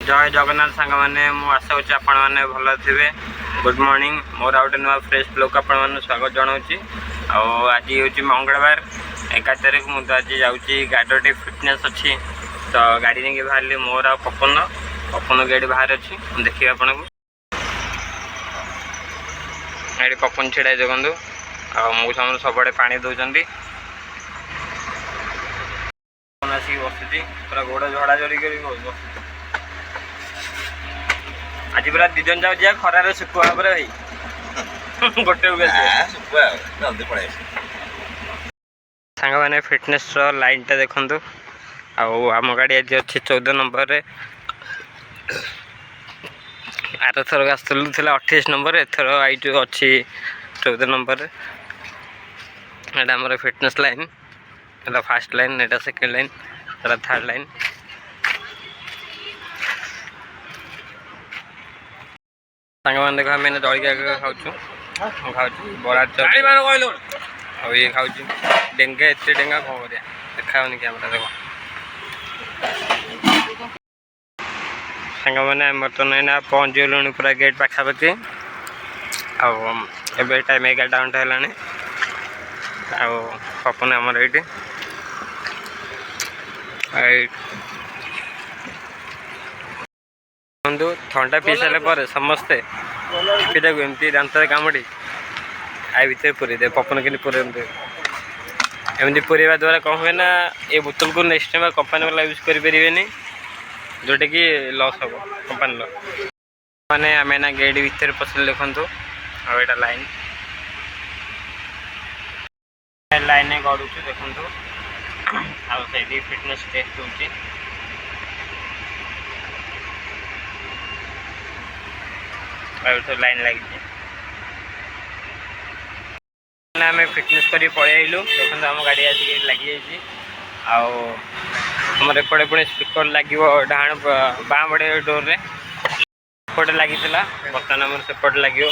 जय जगन्नाथ सांग मैंने आशा करुँच आपण मैंने भल थे। गुड मॉर्निंग मोर आउट नुआ फ्रेश ब्लॉग आपण मैंने स्वागत जनाऊँगी। आज हूँ मंगलवार 11 तारीख मुझे आज जाऊँगी गाड़ी फिटनेस अच्छी तो गाड़ी नहीं बाहर मोर आ पपन गाड़ी बाहर अच्छी देखिए आपन को गाड़ी पपन छिड़ा देखूँ आम सब पानी दौरान आसिक बसुची पूरा गोड़ झड़ा झड़ी कर बस आज पूरा दिजन जाऊँ खरार शुखुआ भाई गोटे जल्दी पड़े सांग मैंने फिटनेस लाइन टा देखु आम गाड़ी आज अच्छी 14 नंबर आर थर आसलू 28 नंबर एथर आई अच्छी 14 नंबर एटा आम फिटनेस लाइन एटा फास्ट लाइन एटा सेकेंड लाइन एटा थर्ड लाइन सांग मैंने देख मैंने जलिया खाऊ बरा चल ये खाऊ डेंगा एत डेंगा कौन कर देखा कैमरा देख सांग मैंने बर्तमान ना पहुँच गलु पूरा गेट पाखापाखि आए टाइम 11टा घंटा है पपन आमर ये थंडा पी सारे समस्ते पीटाक एमती दांत कामुड़ी आई भितर पूरी दे पपन के पूरे एमती पूरा द्वारा कौन हुए ना ये बोतल को नेक्स्ट टाइम कंपानी वाला यूज करें जोटा कि लॉस हम कंपानी लॉस मैंने आम ना गेट भर पसंद देखु आईटा लाइन लाइन गड़ू देखु आईटी फिटनेस टेस्ट होती लाइन लगी आम फिटनेस कर पलू देखो आम गाड़ी आसिक लगी आमर एपटे पुणी स्पीकर लगे डाण बाँ बड़े डोर रे एपटे लगी बर्तमान आम सेपटे लगे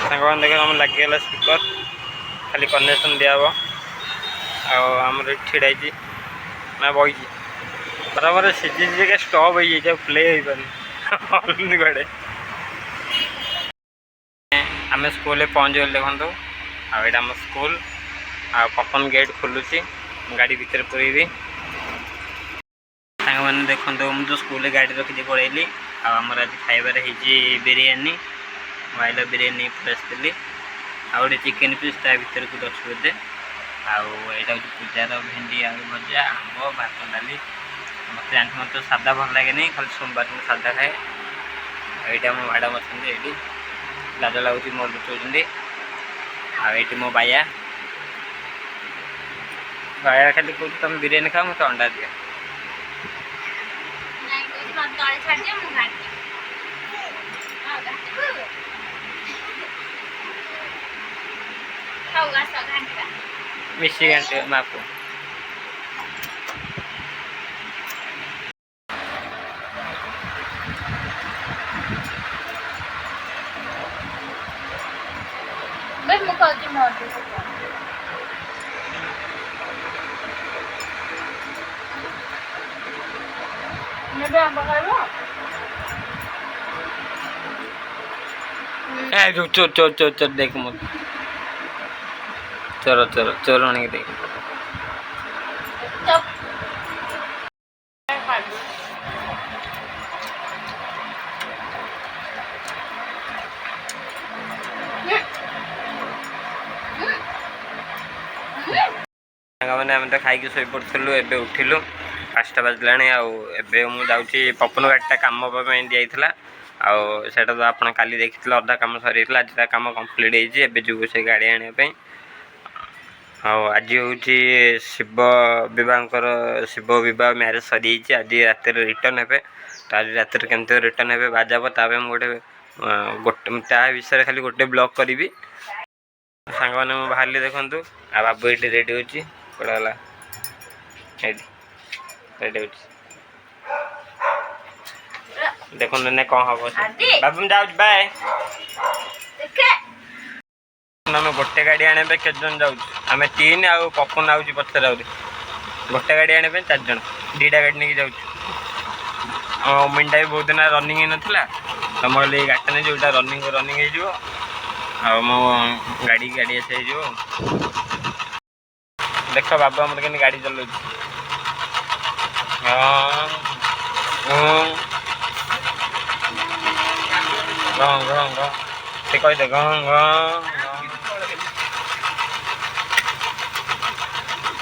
सांग देख आम लगे स्पीकर खाली कनेक्शन दिहब आम छिड़ाई ना बही बराबर सीझी स्टॉप हो जाए प्ले हो पारे कड़े आम स्कूल पहुँच गए देखो आम स्कूल आ पपन गेट खोलुची गाड़ी भीतर पूरेबी सांग मैंने देखो मुझे स्कूल गाड़ी रखी पलैली आमर आज खाइबार बिरयानी वाइल बिरयानी पलि आउे चिकेन पीस ता भर को 10 बोधे आईटा हूँ पूजार भेंडी आलू भजा आंब भात डाली मत जानते मत सादा भल लगे नहीं खाली सोमवार में सादा खाए यहाँ मो मैडम अच्छा ये लाज लगुच मो लुचाऊँ आईटी मो बाया बाया खाली कह तुम बिरयानी खाओ मत अंडा दिया मिशी घंटे मापू चोर चोर चोर चोर देख मत चलो चलो चलो नहीं देख मैंने आम तो खाई शो पड़ू एवं उठिलु 5टा बाजला मुझे पपन गाड़ीटा कम दिखाई आटा तो आप काली देखी अधा कम सर आज कम कम्प्लीट होती जुगु से गाड़ी आने आज हूँ शिव विवाह शिव विवाह मैरेज सरी आज रात रिटर्न हे तो आज रात केमती रिटर्न हे बाजा ताप गोटे गोटे विषय खाली गोटे ब्लॉग करी सांग मैंने बाहर देखु आ बाबू ये रेडी हो ଏଇଠି ରେଡ଼ି ହେଉଛି। ଦେଖନ୍ତୁ ନା କ'ଣ ହବ। ବାବୁ ମୁଁ ଯାଉଛି ବାଏ। ଆମେ ଗୋଟେ ଗାଡ଼ି ଆଣିବା ପାଇଁ କେତେ ଜଣ ଯାଉଛୁ? ଆମେ 3 ଆଉ ପପନ ଆଉଛି ପଛରେ ଆହୁରି। ଗୋଟେ ଗାଡ଼ି ଆଣିବା ପାଇଁ 4 ଜଣ, 2ଟା ଗାଡ଼ି ନେଇକି ଯାଉଛୁ। ମିଣ୍ଟା ବି ବହୁତ ଦିନ ରନିଂ ହେଇନଥିଲା ତ ମୁଁ କହିଲି ଏଇ ଗାଡ଼ିଟା ନେଇ ଯେଉଁଟା ରନିଂ ହେଇଯିବ ଆଉ ମୋ ଗାଡ଼ି ଆସି ହେଇଯିବ। ଦେଖ ବାବୁ ଆମର କେମିତି ଗାଡ଼ି ଚଲାଉଛି। ସେ କହିଦେ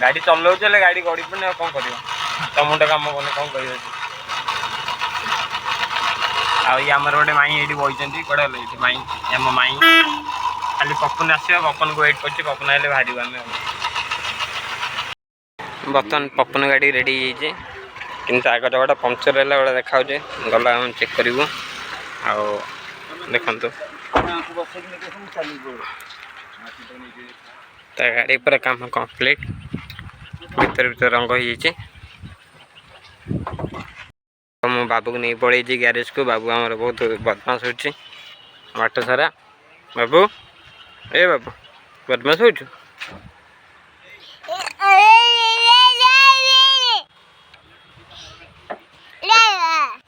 ଗାଡ଼ି ଚଲାଉଛି ହେଲେ ଗାଡ଼ି ଗଡ଼ି ପଡ଼ୁନି ଆଉ କ'ଣ କରିବ? ତ ମୁଣ୍ଡ କାମ କଲେ କ'ଣ କରିବ? ଆଉ ଇଏ ଆମର ଗୋଟେ ମାଇଁ ଏଇଠି ବଇଛନ୍ତି। କୁଆଡ଼େ ଗଲେ ଏଇଠି ମାଇଁ? ଆମ ମାଇଁ ଖାଲି ପପନ ଆସିବ, ପପନକୁ ୱେଟ୍ କରୁଛି। ପପନ ଆସିଲେ ବାହାରିବ ଆମେ। ବର୍ତ୍ତମାନ ପପନ ଗାଡ଼ି ରେଡ଼ି ହେଇଯାଇଛି, କିନ୍ତୁ ଆଗ ଜାଗାଟା ପଙ୍କଚର ହେଲା ଭଳିଆ ଦେଖାହେଉଛି। ଗଲା ଆମେ ଚେକ୍ କରିବୁ। ଆଉ ଦେଖନ୍ତୁ ତା ଗାଡ଼ି ପୁରା କାମ କମ୍ପ୍ଲିଟ୍, ଭିତରେ ରଙ୍ଗ ହେଇଯାଇଛି। ମୁଁ ବାବୁକୁ ନେଇ ପଳେଇଛି ଗ୍ୟାରେଜକୁ। ବାବୁ ଆମର ବହୁତ ବଦମାସ ହେଉଛି ବାଟ ସାରା। ବାବୁ ବାବୁ ବଦମାସ ହେଉଛୁ?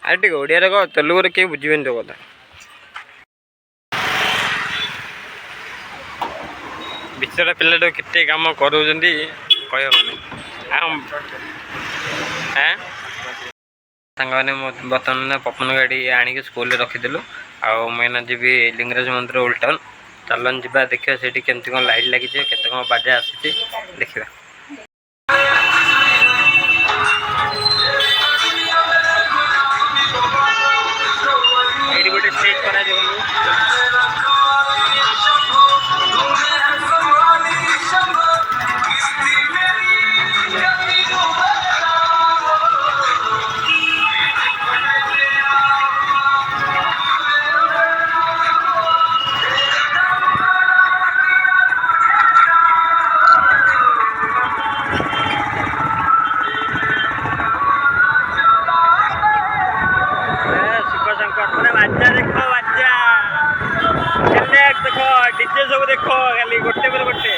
ଆରେ ଟିକେ ଓଡ଼ିଆରେ କହ, ତେଲୁଗୁରେ କେହି ବୁଝିବେନି ତୋ କଥା। ବିଚରା ପିଲାଟା କେତେ କାମ କରାଉଛନ୍ତି କହିହେବନି। ସାଙ୍ଗମାନେ ବର୍ତ୍ତମାନ ପପନ ଗାଡ଼ି ଆଣିକି ସ୍କୁଲରେ ରଖିଦେଲୁ। ଆଉ ମୁଁ ଏଇନା ଯିବି ଲିଙ୍ଗରାଜ ମନ୍ଦିର ଓଲ୍ଡ ଟାଉନ୍। ଚାଲନ୍ତୁ ଯିବା ଦେଖିବା ସେଇଠି କେମିତି କ'ଣ ଲାଇଟ୍ ଲାଗିଛି, କେତେ କ'ଣ ବାଜା ଆସିଛି ଦେଖିବା। ଏଇଠି ଗୋଟେ ଷ୍ଟେଜ୍ କରାଯିବ। डीजे सब देख खाली गोटे पर गोटे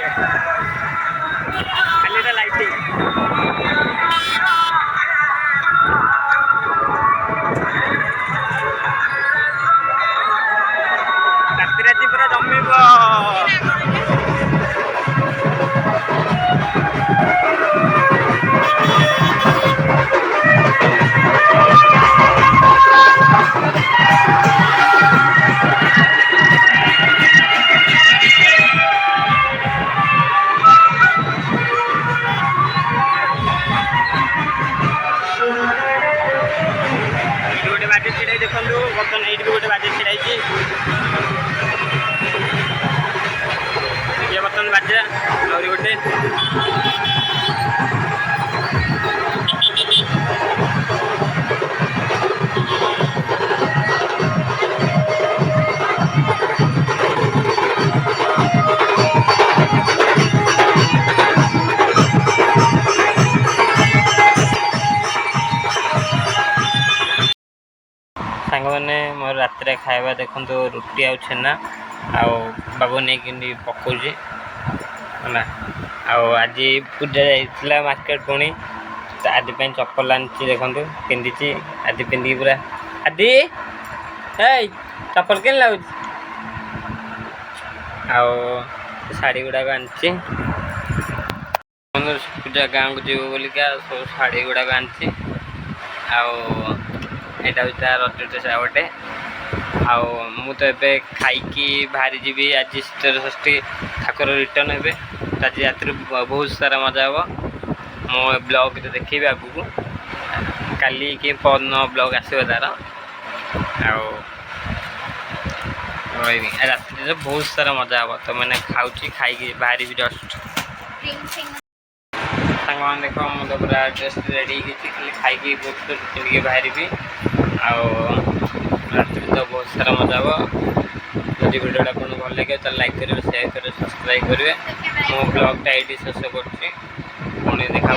खाली लाइटिंग राति राति पूरा जमीब। देखो बर्तन ये गोटे बाजे छिड़ा ये बर्तन बाजे आहरी गोटे सांग मैंने मोर रात खाଇବା देखो रुटी आ छेना आउ बाबू नहीं पकाउे है आज पूजा जाइला मार्केट पुणी आज चप्पल आनी देखो पिंधि आज पिंधिकी पूरा आदि चप्पल के लगुच शाढ़ी गुड़ाक आनी पूजा गाँव को जीव बोलिका सब शाढ़ी गुड़ाक आनी यहाँ हूँ तार ड्रेस आ गए मु तो ये खाई बाहरी जी आज शीतल षष्ठी ठाकुर रिटर्न हे आज रात बहुत सारा मजा हे मो ब्लॉग देखी आगू काली कि परन ब्लॉग आसो तार रात बहुत सारा मजा हे तो मैंने खाऊँ खाई बाहरी भी जस्ट सांग मैंने देख मुझे पूरा ड्रेस रेडी खाली खाई पिंधिकी बाहरी रात तो बहुत सारा मजा हे वीडियो आपको भल लगे तो लाइक करेंगे शेयर करेंगे सब्सक्राइब करेंगे मो ब्लॉग ये शेष कर देखा